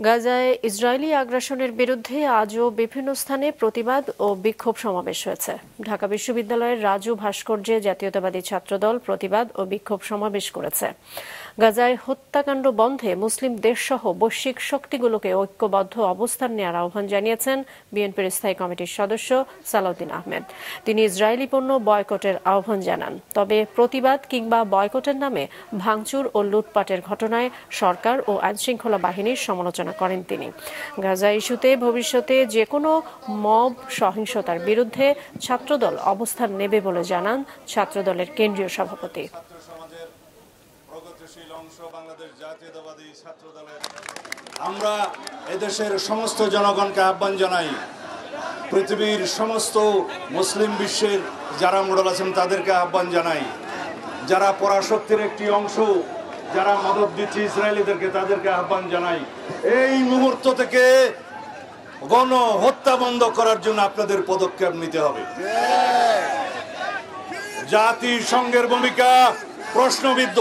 গাজায় ইসরায়েলি আগ্রাসনের বিরুদ্ধে আজও বিভিন্ন স্থানে প্রতিবাদ ও বিক্ষোভ সমাবেশ হয়েছে। ঢাকা বিশ্ববিদ্যালয়ের রাজু ভাস্কর্যে জাতীয়তাবাদী ছাত্রদল প্রতিবাদ ও বিক্ষোভ সমাবেশ করেছে। গাজায় হত্যাকাণ্ড বন্ধে মুসলিম দেশসহ বৈশ্বিক শক্তিগুলোকে ঐক্যবদ্ধ অবস্থান নেওয়ার আহ্বান জানিয়েছেন বিএনপির স্থায়ী কমিটির সদস্য সালাউদ্দিন আহমেদ। তিনি ইসরায়েলি পণ্য বয়কটের আহ্বান জানান। তবে প্রতিবাদ কিংবা বয়কটের নামে ভাঙচুর ও লুটপাটের ঘটনায় সরকার ও আইনশৃঙ্খলা বাহিনীর সমালোচনা করেন তিনি। গাজা ইস্যুতে ভবিষ্যতে যে কোনো মব সহিংসতার বিরুদ্ধে ছাত্রদল অবস্থান নেবে বলে জানান ছাত্রদলের কেন্দ্রীয় সভাপতি। আমরা এদেশের সমস্ত জনগণকে আহ্বান জানাই, পৃথিবীর সমস্ত মুসলিম বিশ্বের যারা মোড়ল আছেন তাদেরকে আহ্বান জানাই, যারা পরাশক্তির একটি অংশ, যারা মদত দিচ্ছে ইসরায়েলিদেরকে তাদেরকে আহ্বান জানাই, এই মুহূর্ত থেকে গণহত্যা বন্ধ করার জন্য আপনাদের পদক্ষেপ নিতে হবে। জাতিসংঘের ভূমিকা প্রশ্নবিদ্ধ।